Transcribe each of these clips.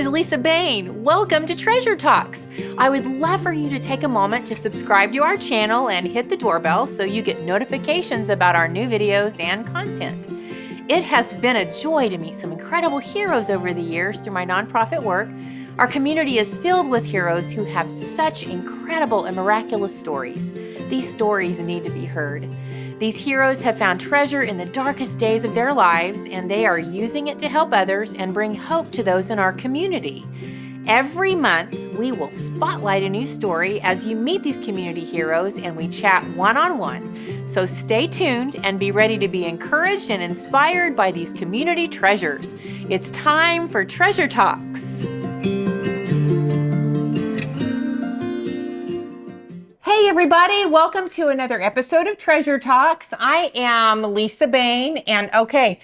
is Lisa Bain. Welcome to Treasure Talks. I would love for you to take a moment to subscribe to our channel and hit the doorbell so you get notifications about our new videos and content. It has been a joy to meet some incredible heroes over the years through my nonprofit work. Our community is filled with heroes who have such incredible and miraculous stories. These stories need to be heard. These heroes have found treasure in the darkest days of their lives, and they are using it to help others and bring hope to those in our community. Every month, we will spotlight a new story as you meet these community heroes and we chat one-on-one. So stay tuned and be ready to be encouraged and inspired by these community treasures. It's time for Treasure Talks. Hey everybody, welcome to another episode of Treasure Talks. I am Lisa Bain, and okay,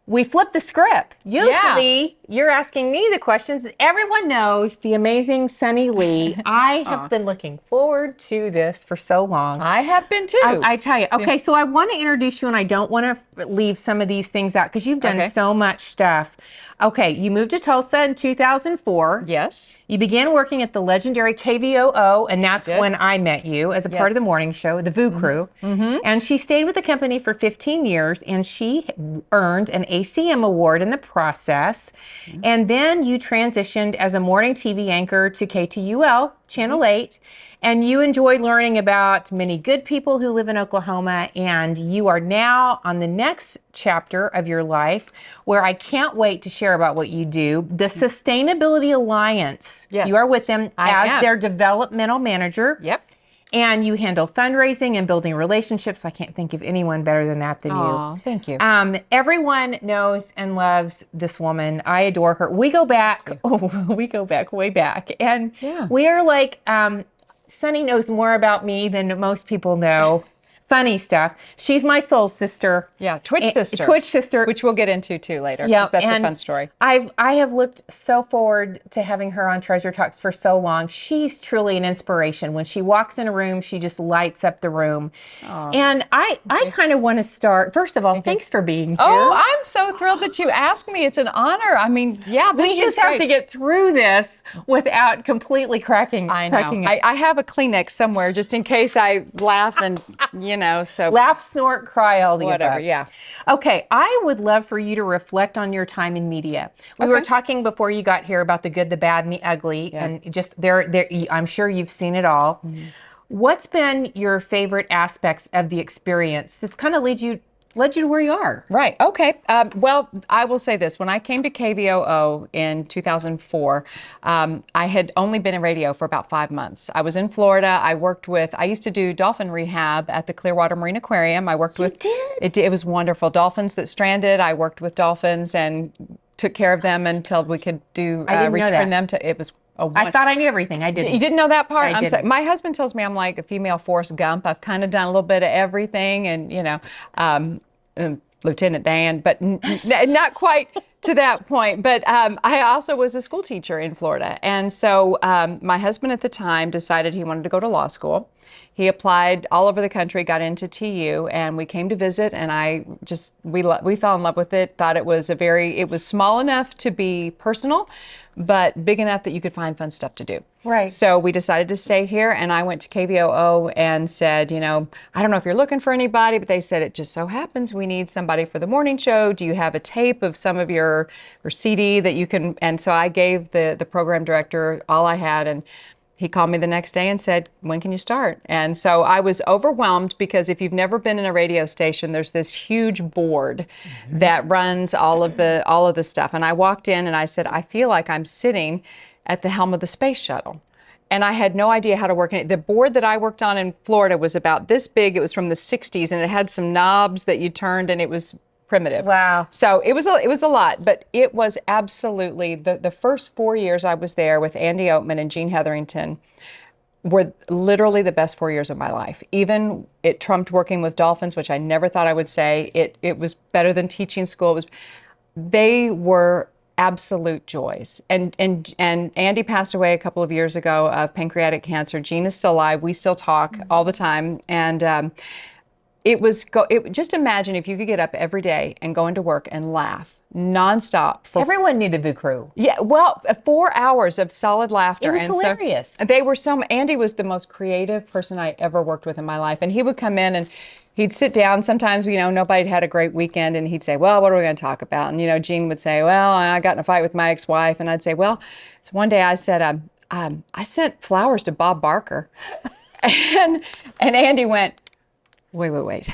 we flipped the script. Usually, you're asking me the questions. Everyone knows the amazing Sunny Leigh. I have been looking forward to this for so long. I have been too. I tell you. Okay, so I want to introduce you, and I don't want to leave some of these things out because you've done so much stuff. Okay, you moved to Tulsa in 2004. Yes. You began working at the legendary KVOO, and that's when I met you as a part of the morning show, the VOO crew. And she stayed with the company for 15 years, and she earned an ACM Award in the process. And then you transitioned as a morning TV anchor to KTUL, Channel 8. And you enjoy learning about many good people who live in Oklahoma, and you are now on the next chapter of your life where I can't wait to share about what you do. The Sustainability Alliance. Yes. You are with them I as am. their developmental manager. Yep. And you handle fundraising and building relationships. I can't think of anyone better than that than you. Thank you. Everyone knows and loves this woman. I adore her. We go back, we go back way back. And we are like, Sunny knows more about me than most people know. Funny stuff. She's my soul sister. Yeah, Twitch sister. Twitch sister. Which we'll get into too later, because that's a fun story. I have looked so forward to having her on Treasure Talks for so long. She's truly an inspiration. When she walks in a room, she just lights up the room. And I kind of want to start, first of all, thanks for being here. Oh, I'm so thrilled that you asked me. It's an honor. I mean, this we is just great. have to get through this without completely cracking I know. up. I have a Kleenex somewhere just in case I laugh and, so. Laugh, snort, cry, all the Whatever, above. Okay, I would love for you to reflect on your time in media. We were talking before you got here about the good, the bad, and the ugly, and just I'm sure you've seen it all. What's been your favorite aspects of the experience that's kind of led you to where you are? Right. Okay. Well, I will say this. When I came to KVOO in 2004, I had only been in radio for about 5 months. I was in Florida. I used to do dolphin rehab at the Clearwater Marine Aquarium. I worked with. It was wonderful. Dolphins that stranded. I worked with dolphins and took care of them until we could return them to. It was. I thought I knew everything. I didn't. You didn't know that part? I'm sorry. My husband tells me I'm like a female Forrest Gump. I've kind of done a little bit of everything, and Lieutenant Dan, but not quite to that point. But I also was a school teacher in Florida, and so my husband at the time decided he wanted to go to law school. He applied all over the country, got into TU, and we came to visit, and we fell in love with it. Thought it was small enough to be personal, but big enough that you could find fun stuff to do. Right. So we decided to stay here, and I went to KVOO and said, I don't know if you're looking for anybody, but they said, it just so happens we need somebody for the morning show. Do you have a tape of some of your CD that you can? And so I gave the program director all I had, and he called me the next day and said, when can you start? And so I was overwhelmed because if you've never been in a radio station, there's this huge board that runs all of the stuff. And I walked in and I said, I feel like I'm sitting at the helm of the space shuttle. And I had no idea how to work in it. The board that I worked on in Florida was about this big. It was from the 60s, and it had some knobs that you turned, and it was primitive. Wow. So it was a lot, but it was absolutely, the first 4 years I was there with Andy Oatman and Gene Hetherington were literally the best 4 years of my life. Even it trumped working with dolphins, which I never thought I would say. It was better than teaching school. They were absolute joys. And Andy passed away a couple of years ago of pancreatic cancer. Gene is still alive. We still talk all the time. And just imagine if you could get up every day and go into work and laugh nonstop for Everyone knew the VOO crew. yeah, well, 4 hours of solid laughter. It was hilarious. So they were Andy was the most creative person I ever worked with in my life. And he would come in and he'd sit down. Sometimes, nobody had a great weekend and he'd say, well, what are we going to talk about? And, Gene would say, well, I got in a fight with my ex-wife. And I'd say, well, so one day I said, I sent flowers to Bob Barker. and Andy went, wait.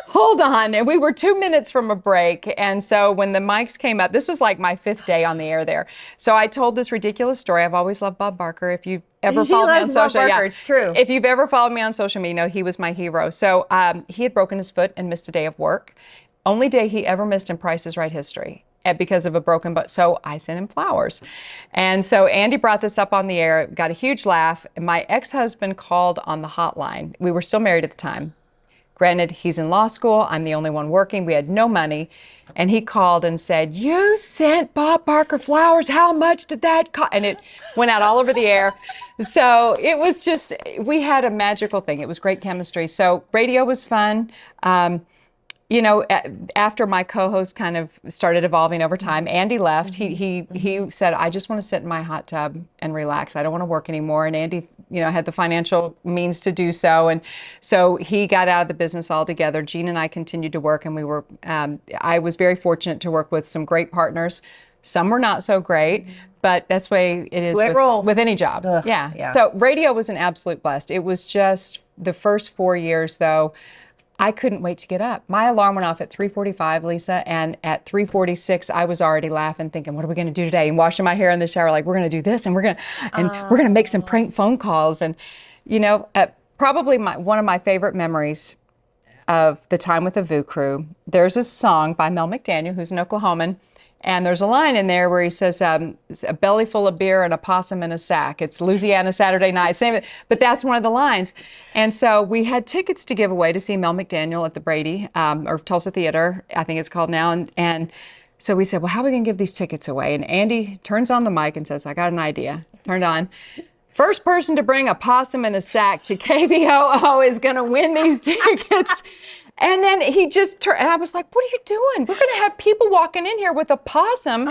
Hold on. And we were 2 minutes from a break. And so when the mics came up, this was like my 5th day on the air there. So I told this ridiculous story. I've always loved Bob Barker. If you've ever followed me on social media, it's true. If you've ever followed me on social media, he was my hero. So he had broken his foot and missed a day of work. Only day he ever missed in Price is Right history because of a broken butt. So I sent him flowers. And so Andy brought this up on the air, got a huge laugh. My ex-husband called on the hotline. We were still married at the time. Granted, he's in law school. I'm the only one working. We had no money. And he called and said, you sent Bob Barker flowers. How much did that cost? And it went out all over the air. So it was just, we had a magical thing. It was great chemistry. So radio was fun. After my co-host kind of started evolving over time, Andy left. He said, I just want to sit in my hot tub and relax. I don't want to work anymore. And Andy, had the financial means to do so. And so he got out of the business altogether. Gene and I continued to work, and we were, I was very fortunate to work with some great partners. Some were not so great, but that's the way it is with any job. Yeah. So radio was an absolute blast. It was just the first 4 years, though. I couldn't wait to get up. My alarm went off at 3:45, Lisa, and at 3:46, I was already laughing, thinking, "What are we going to do today?" And washing my hair in the shower, like, "We're going to do this, and we're going to make some prank phone calls." And probably one of my favorite memories of the time with the VOO crew. There's a song by Mel McDaniel, who's an Oklahoman. And there's a line in there where he says, a belly full of beer and a possum in a sack. It's Louisiana Saturday night. Same, but that's one of the lines. And so we had tickets to give away to see Mel McDaniel at the Brady, or Tulsa Theater, I think it's called now. And so we said, well, how are we going to give these tickets away? And Andy turns on the mic and says, I got an idea. Turned on. First person to bring a possum in a sack to KVOO is going to win these tickets. And then he just turned, and I was like, what are you doing? We're going to have people walking in here with a possum.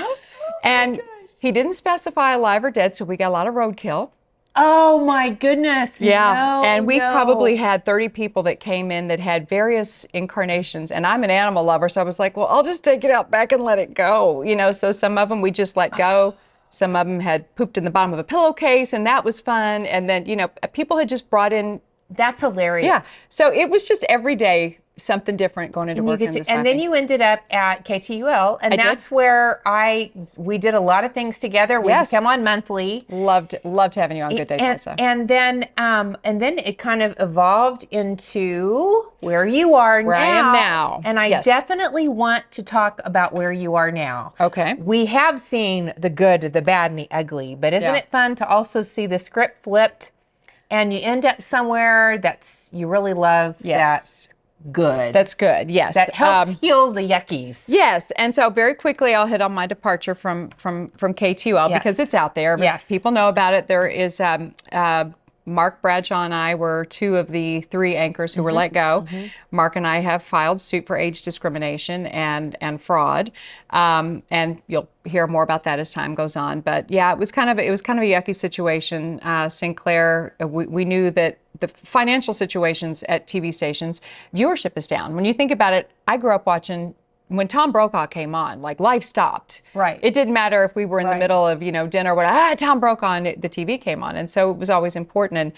And he didn't specify alive or dead, so we got a lot of roadkill. Oh my goodness. Yeah. And we probably had 30 people that came in that had various incarnations. And I'm an animal lover, so I was like, well, I'll just take it out back and let it go. So some of them we just let go. Some of them had pooped in the bottom of a pillowcase, and that was fun. And then, people had just brought in. That's hilarious. Yeah. So it was just every day something different going into work. And then you ended up at KTUL, and that's where we did a lot of things together. We come on monthly. Loved having you on Good Day Tulsa. And then it kind of evolved into where you are now. Where I am now. And I definitely want to talk about where you are now. Okay. We have seen the good, the bad, and the ugly, but isn't it fun to also see the script flipped and you end up somewhere you really love? That's good. That's good, yes. That helps heal the yuckies. Yes, and so very quickly I'll hit on my departure from KTUL because it's out there. Yes. People know about it. There is Mark Bradshaw and I were 2 of the 3 anchors who were let go. Mark and I have filed suit for age discrimination and fraud, and you'll hear more about that as time goes on. But yeah, it was kind of a yucky situation. Sinclair, we knew that the financial situations at TV stations, viewership is down. When you think about it, I grew up watching. When Tom Brokaw came on, like life stopped. Right. It didn't matter if we were in the middle of, dinner, Tom Brokaw, and the TV came on. And so it was always important. And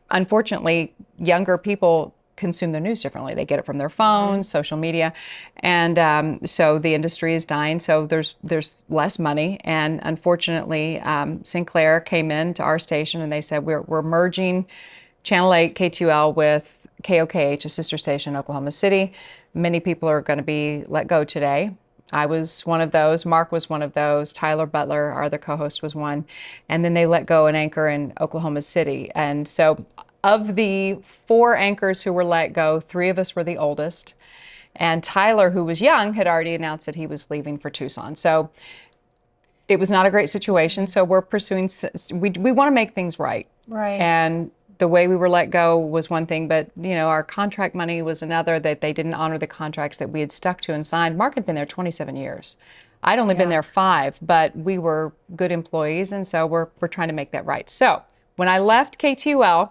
unfortunately, younger people consume their news differently. They get it from their phones, social media. And so the industry is dying. So there's less money. And unfortunately, Sinclair came in to our station and they said, we're merging Channel 8 KTUL with KOKH, a sister station in Oklahoma City. Many people are going to be let go today. I was one of those. Mark was one of those. Tyler Butler, our other co-host, was one. And then they let go an anchor in Oklahoma City. And so of the 4 anchors who were let go, 3 of us were the oldest. And Tyler, who was young, had already announced that he was leaving for Tucson. So it was not a great situation. So we're pursuing, we want to make things right. Right. And the way we were let go was one thing, but our contract money was another, that they didn't honor the contracts that we had stuck to and signed. Mark had been there 27 years. I'd only been there 5, but we were good employees, and so we're trying to make that right. So when I left KTUL,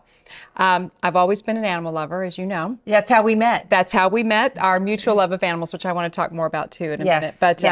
I've always been an animal lover, as you know. That's how we met. That's how we met, our mutual love of animals, which I want to talk more about too in a minute. But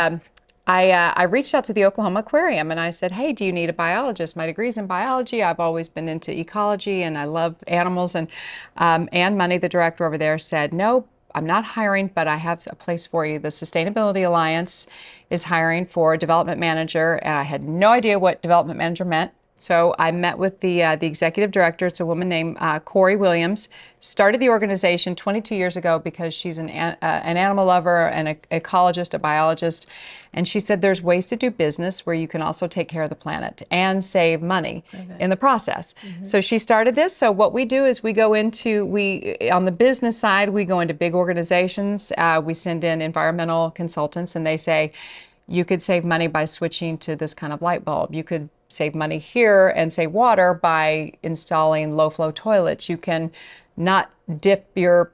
I reached out to the Oklahoma Aquarium and I said, hey, do you need a biologist? My degree's in biology. I've always been into ecology and I love animals. And Ann Money, the director over there, said, no, I'm not hiring, but I have a place for you. The Sustainability Alliance is hiring for a development manager, and I had no idea what development manager meant. So I met with the executive director. It's a woman named Corey Williams. Started the organization 22 years ago because she's an animal lover, an ecologist, a biologist. And she said there's ways to do business where you can also take care of the planet and save money in the process. So she started this. So what we do is we go into, on the business side, we go into big organizations. We send in environmental consultants and they say, you could save money by switching to this kind of light bulb. You could save money here and save water by installing low-flow toilets. You can not dip your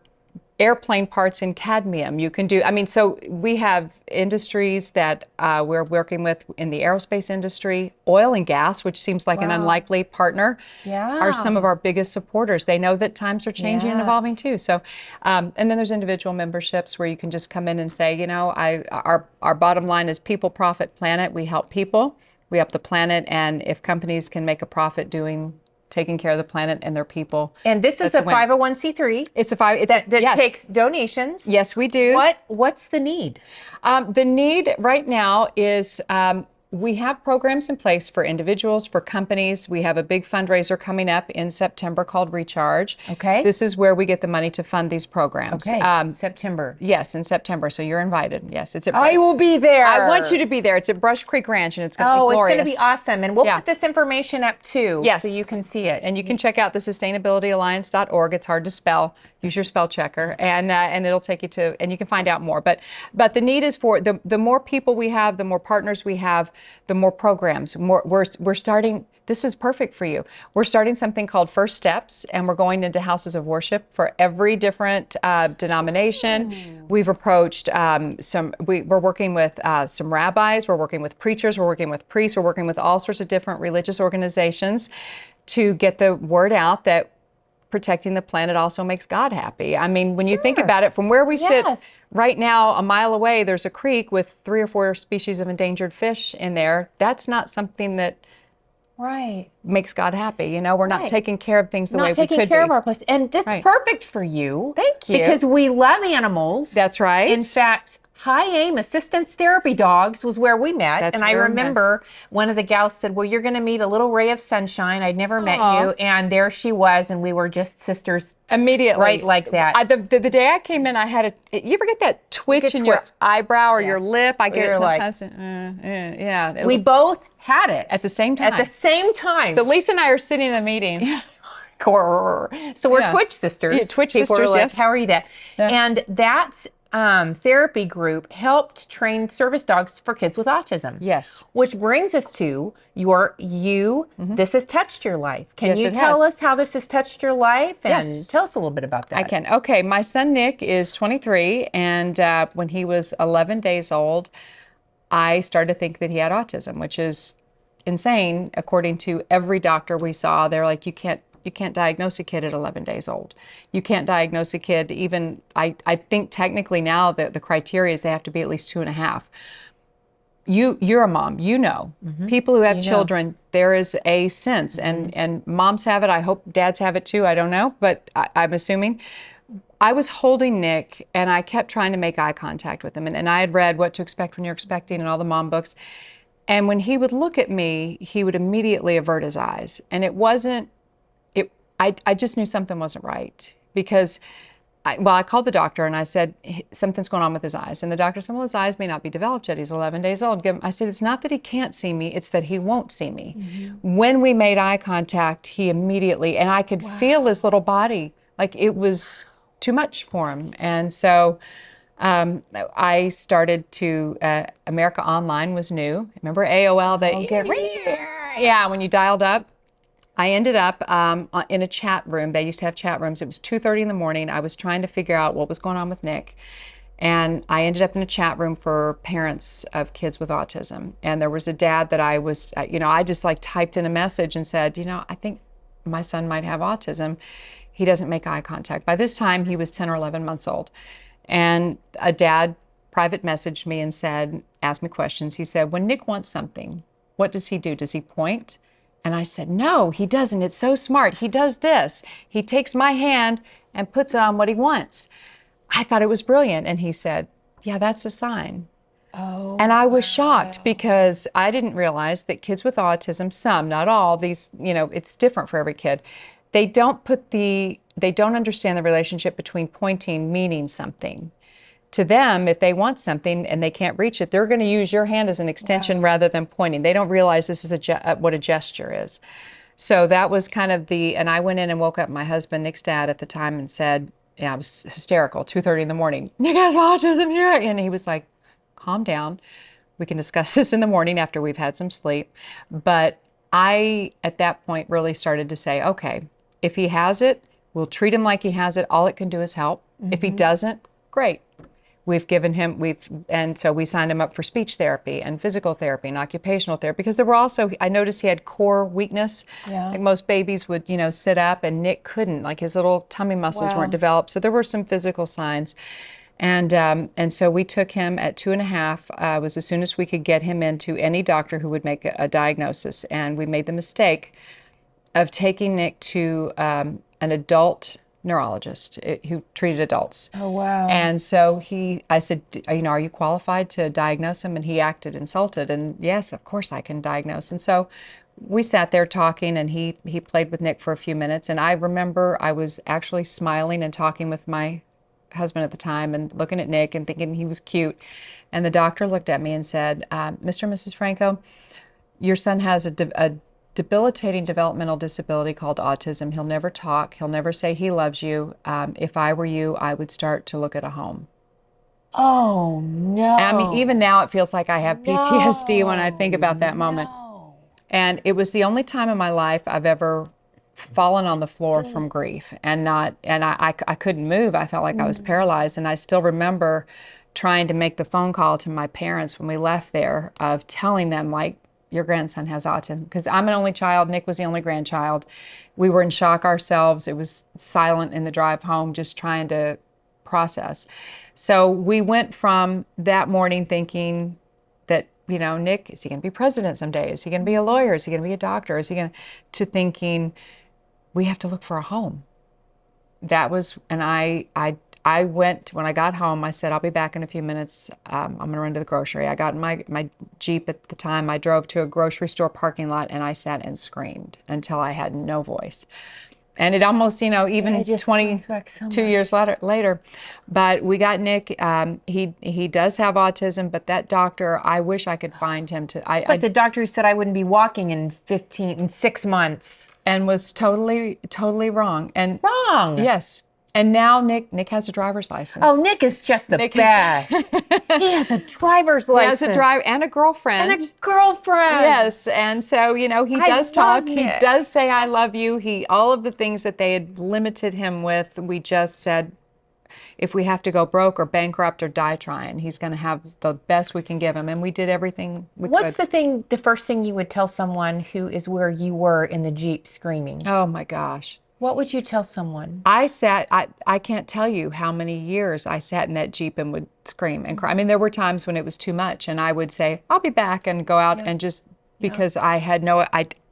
airplane parts in cadmium. You can do, so we have industries that we're working with in the aerospace industry. Oil and gas, which seems like an unlikely partner, are some of our biggest supporters. They know that times are changing and evolving too. So, and then there's individual memberships where you can just come in and say, our bottom line is people, profit, planet. We help people, we help the planet, and if companies can make a profit taking care of the planet and their people. And this is a 501c3. It's a that takes donations. Yes, we do. What's the need? The need right now is we have programs in place for individuals, for companies. We have a big fundraiser coming up in September called Recharge. Okay. This is where we get the money to fund these programs. Okay. September. Yes, in September. So you're invited. Yes, it's I will be there. I want you to be there. It's at Brush Creek Ranch, and it's going to be glorious. It's going to be awesome. And we'll put this information up too, so you can see it. And you can check out the sustainabilityalliance.org. It's hard to spell. Use your spell checker, and it'll take you to, and you can find out more. But the need is for the more people we have, the more partners we have, the more programs. We're starting. This is perfect for you. We're starting something called First Steps, and we're going into houses of worship for every different denomination. We've approached we're working with some rabbis, we're working with preachers, we're working with priests, we're working with all sorts of different religious organizations to get the word out that protecting the planet also makes God happy. When you think about it, from where we sit right now, a mile away, there's a creek with 3 or 4 species of endangered fish in there. That's not something that makes God happy. We're not taking care of things the way we could be. Not taking care of our place. And that's perfect for you. Thank you. Because we love animals. That's right. In fact, High Aim Assistance Therapy Dogs was where we met. I remember one of the gals said, well, you're going to meet a little ray of sunshine. I'd never met you. And there she was. And we were just sisters. Immediately. Right like that. The day I came in, I had you ever get that twitch in your eyebrow or your lip? I get it sometimes. We both had it. At the same time. At the same time. So Lisa and I are sitting in a meeting. So we're Twitch sisters. Yeah, Twitch sisters, yes. How are you, Dad? Yeah. And that's therapy group helped train service dogs for kids with autism. Yes. Which brings us to this has touched your life. Can you tell us how this has touched your life? And tell us a little bit about that. I can. Okay. My son, Nick, is 23. And when he was 11 days old, I started to think that he had autism, which is insane. According to every doctor we saw, they're like, you can't diagnose a kid at 11 days old. You can't diagnose a kid even, I think technically now the criteria is they have to be at least 2.5. You're a mom, people who have children, there is a sense, and moms have it. I hope dads have it too. I don't know, but I'm assuming. I was holding Nick and I kept trying to make eye contact with him. And I had read What to Expect When You're Expecting and all the mom books. And when he would look at me, he would immediately avert his eyes. And I just knew something wasn't right because I called the doctor and I said, something's going on with his eyes. And the doctor said, well, his eyes may not be developed yet. He's 11 days old. I said, it's not that he can't see me, it's that he won't see me. When we made eye contact, he immediately, and I could feel his little body, like it was too much for him. And so I started to, America Online was new. Remember AOL? Yeah, when you dialed up. I ended up in a chat room. They used to have chat rooms. It was 2:30 in the morning. I was trying to figure out what was going on with Nick. And I ended up in a chat room for parents of kids with autism. And there was a dad that I was, I just like typed in a message and said, I think my son might have autism. He doesn't make eye contact. By this time, he was 10 or 11 months old. And a dad private messaged me and asked me questions. He said, when Nick wants something, what does he do? Does he point? And I said, no, he doesn't. It's so smart. He does this. He takes my hand and puts it on what he wants. I thought it was brilliant. And he said, yeah, that's a sign. Oh, and I was shocked because I didn't realize that kids with autism, some, not all, it's different for every kid. They don't understand the relationship between pointing meaning something. To them, if they want something and they can't reach it, they're going to use your hand as an extension rather than pointing. They don't realize this is what a gesture is. So that was kind of and I went in and woke up my husband, Nick's dad at the time, and said, yeah, I was hysterical, 2:30 in the morning. Nick has autism here. And he was like, calm down. We can discuss this in the morning after we've had some sleep. But I, at that point, really started to say, okay, if he has it, we'll treat him like he has it. All it can do is help. If he doesn't, great. And so we signed him up for speech therapy and physical therapy and occupational therapy because there were also, I noticed he had core weakness. Yeah. Like most babies would, sit up, and Nick couldn't, like his little tummy muscles weren't developed. So there were some physical signs. And so we took him at 2.5, was as soon as we could get him into any doctor who would make a diagnosis. And we made the mistake of taking Nick to an adult neurologist who treated adults. Oh, wow. And so I said, are you qualified to diagnose him? And he acted insulted. And yes, of course I can diagnose. And so we sat there talking, and he played with Nick for a few minutes. And I remember I was actually smiling and talking with my husband at the time and looking at Nick and thinking he was cute. And the doctor looked at me and said, Mr. and Mrs. Franco, your son has a debilitating developmental disability called autism. He'll never talk. He'll never say he loves you. If I were you, I would start to look at a home. Oh, no. I mean, even now it feels like I have PTSD when I think about that moment. No. And it was the only time in my life I've ever fallen on the floor from grief and I couldn't move. I felt like I was paralyzed. And I still remember trying to make the phone call to my parents when we left there of telling them, like, your grandson has autism, because I'm an only child. Nick was the only grandchild. We were in shock ourselves. It was silent in the drive home, just trying to process. So we went from that morning thinking that, Nick, is he going to be president someday? Is he going to be a lawyer? Is he going to be a doctor? To thinking we have to look for a home. That was, and I went, when I got home, I said, I'll be back in a few minutes. I'm going to run to the grocery. I got in my Jeep at the time. I drove to a grocery store parking lot, and I sat and screamed until I had no voice. And it almost, even 22 years later. But we got Nick. He does have autism, but that doctor, I wish I could find him to. It's like the doctor who said I wouldn't be walking in 6 months. And was totally wrong. And wrong. Yes. And now Nick has a driver's license. Oh, Nick is just the best. He has a driver's license. He has a driver and a girlfriend. And a girlfriend. Yes. And so, he does talk. Nick. He does say, I love you. All of the things that they had limited him with, we just said, if we have to go broke or bankrupt or die trying, he's going to have the best we can give him. And we did everything we could. What's the first thing you would tell someone who is where you were in the Jeep screaming? Oh, my gosh. What would you tell someone? I can't tell you how many years I sat in that Jeep and would scream and cry. I mean, there were times when it was too much, and I would say, I'll be back, and go out and just, because I had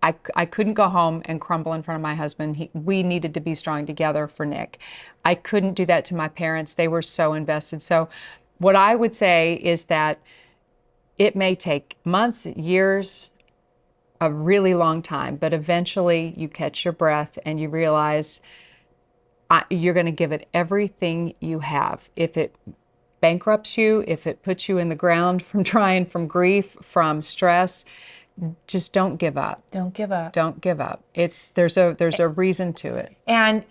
I couldn't go home and crumble in front of my husband. We needed to be strong together for Nick. I couldn't do that to my parents. They were so invested. So what I would say is that it may take months, years, a really long time, but eventually you catch your breath and you realize you're going to give it everything you have. If it bankrupts you, if it puts you in the ground from trying, from grief, from stress, just don't give up. Don't give up. Don't give up. There's a reason to it. And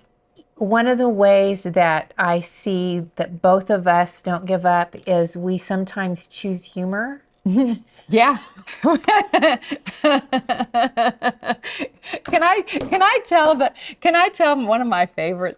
one of the ways that I see that both of us don't give up is we sometimes choose humor. Yeah. Can I tell one of my favorite?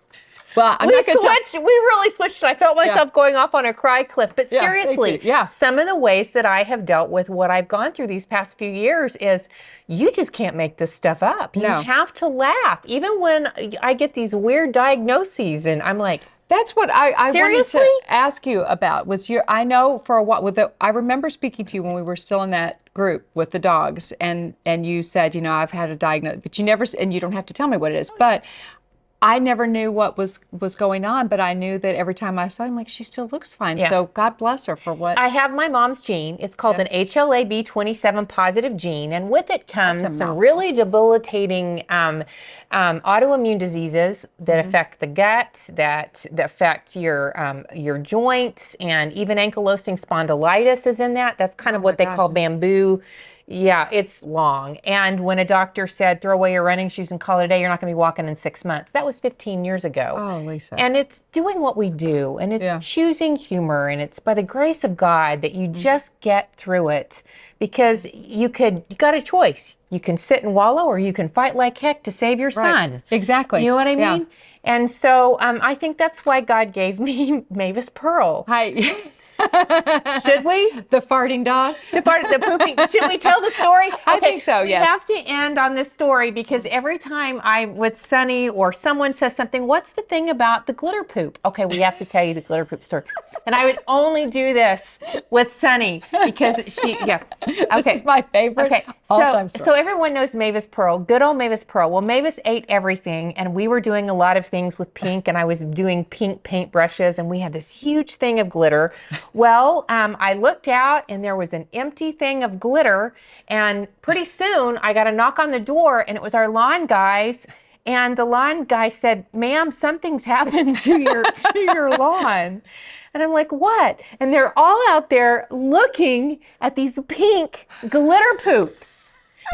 Well, I'm not going to tell. We really switched. I felt myself going off on a cry cliff. But Yeah, seriously, yeah. some of the ways that I have dealt with what I've gone through these past few years is you just can't make this stuff up. You have to laugh. Even when I get these weird diagnoses and I'm like, that's what I wanted to ask you about. I know for a while I remember speaking to you when we were still in that group with the dogs, and you said, I've had a diagnosis, but you never, and you don't have to tell me what it is, but I never knew what was going on, but I knew that every time I saw him, like, she still looks fine. Yeah. So God bless her for what. I have my mom's gene. It's called an HLA-B27 positive gene, and with it comes some really debilitating autoimmune diseases that affect the gut, that affect your joints, and even ankylosing spondylitis is in that. That's kind of what they call bamboo. Yeah, it's long. And when a doctor said, throw away your running shoes and call it a day, you're not going to be walking in 6 months. That was 15 years ago. Oh, Lisa. And it's doing what we do. And it's choosing humor. And it's by the grace of God that you just get through it. Because you got a choice. You can sit and wallow, or you can fight like heck to save your son. Exactly. You know what I mean? Yeah. And so I think that's why God gave me Mavis Pearl. Hi. Should we? The farting dog? The pooping. Should we tell the story? Okay, I think so, yes. We have to end on this story because every time I'm with Sunny or someone says something, what's the thing about the glitter poop? Okay, we have to tell you the glitter poop story. And I would only do this with Sunny because okay. This is my favorite all-time story. So everyone knows Mavis Pearl, good old Mavis Pearl. Well, Mavis ate everything, and we were doing a lot of things with pink, and I was doing pink paint brushes, and we had this huge thing of glitter. Well, I looked out and there was an empty thing of glitter, and pretty soon I got a knock on the door, and it was our lawn guys. And the lawn guy said, "Ma'am, something's happened to your lawn." And I'm like, "What?" And they're all out there looking at these pink glitter poops.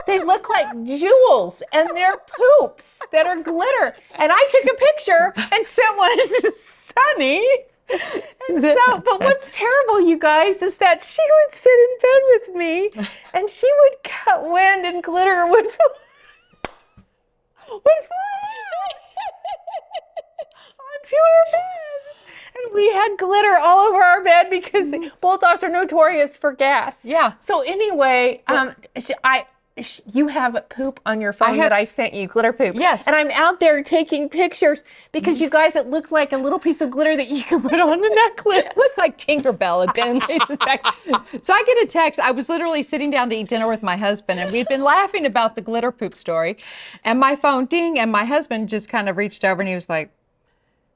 They look like jewels, and they're poops that are glitter. And I took a picture and sent one to Sunny. And but what's terrible, you guys, is that she would sit in bed with me and she would cut wind and glitter would fly onto our bed. And we had glitter all over our bed because bulldogs are notorious for gas. Yeah. So anyway, you have poop on your phone that I sent you, glitter poop. Yes. And I'm out there taking pictures because you guys, it looks like a little piece of glitter that you can put on a necklace. It looks like Tinkerbell had been in Lisa's back. So I get a text. I was literally sitting down to eat dinner with my husband, and we'd been laughing about the glitter poop story. And my phone ding, and my husband just kind of reached over and he was like,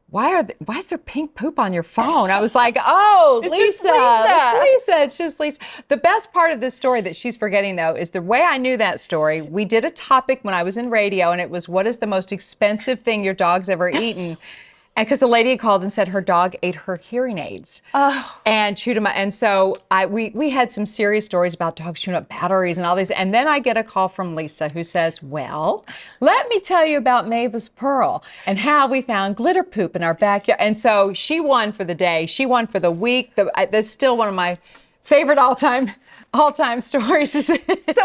why is there pink poop on your phone? I was like, oh, Lisa. It's just Lisa. The best part of this story that she's forgetting, though, is the way I knew that story. We did a topic when I was in radio, and it was, what is the most expensive thing your dog's ever eaten? And because the lady called and said her dog ate her hearing aids and chewed them up. And so we had some serious stories about dogs chewing up batteries and all these. And then I get a call from Lisa who says, well, let me tell you about Mavis Pearl and how we found glitter poop in our backyard. And so she won for the day. She won for the week. That's still one of my favorite all-time stories. So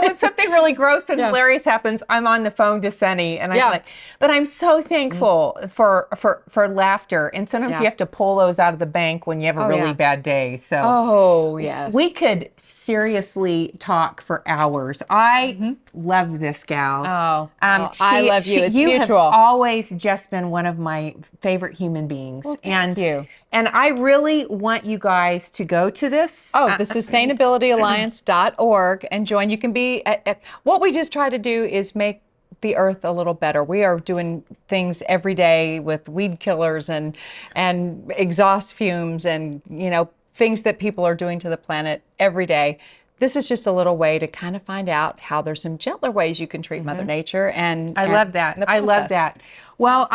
when something really gross and hilarious happens, I'm on the phone to Sunny, and I'm like, but I'm so thankful for laughter. And sometimes you have to pull those out of the bank when you have a really bad day. So we could seriously talk for hours. I love this gal. I love you. It's you mutual. Have always just been one of my favorite human beings. Well, thank you. And I really want you guys to go to this. The sustainabilityalliance.org and join. You can be what we just try to do is make the earth a little better. We are doing things every day with weed killers and exhaust fumes and things that people are doing to the planet every day. This is just a little way to kind of find out how there's some gentler ways you can treat Mother Nature. And I love that. I love that. Well,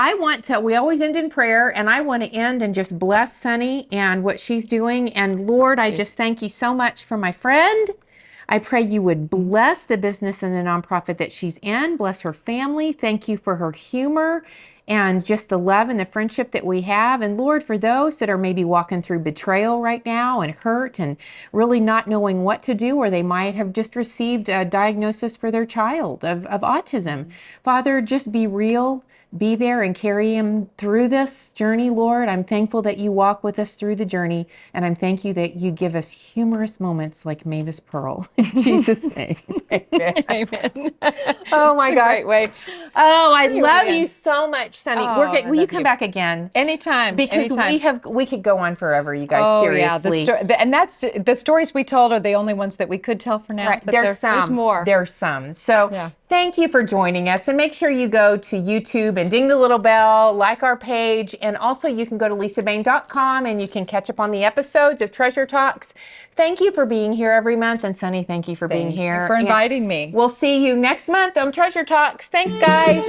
we always end in prayer, and I want to end and just bless Sunny and what she's doing. And Lord, I just thank you so much for my friend. I pray you would bless the business and the nonprofit that she's in, bless her family. Thank you for her humor and just the love and the friendship that we have. And Lord, for those that are maybe walking through betrayal right now and hurt and really not knowing what to do, or they might have just received a diagnosis for their child of autism. Father, just be real. Be there and carry him through this journey, Lord. I'm thankful that you walk with us through the journey, and I'm thank you that you give us humorous moments like Mavis Pearl. In Jesus' name. Amen. Amen. Oh my God. Great way. Oh, I Anyway, love yeah. you so much, Sunny. Oh, Will you love come you. back again? Anytime. Because anytime. we could go on forever, you guys. Oh Seriously. yeah, and that's the stories we told are the only ones that we could tell for now. Right. But There's more. There's some. So Yeah. thank you for joining us, and make sure you go to YouTube and ding the little bell, like our page, and also you can go to lisabain.com and you can catch up on the episodes of Treasure Talks. Thank you for being here every month, and Sunny, thank you for being here. Thank you for inviting me. We'll see you next month on Treasure Talks. Thanks, guys.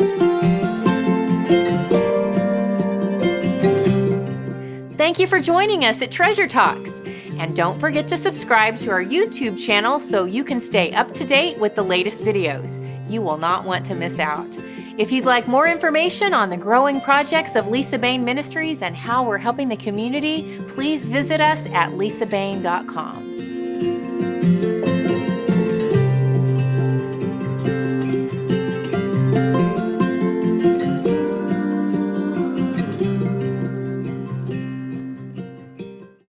Thank you for joining us at Treasure Talks. And don't forget to subscribe to our YouTube channel so you can stay up to date with the latest videos. You will not want to miss out. If you'd like more information on the growing projects of Lisa Bain Ministries and how we're helping the community, please visit us at lisabain.com.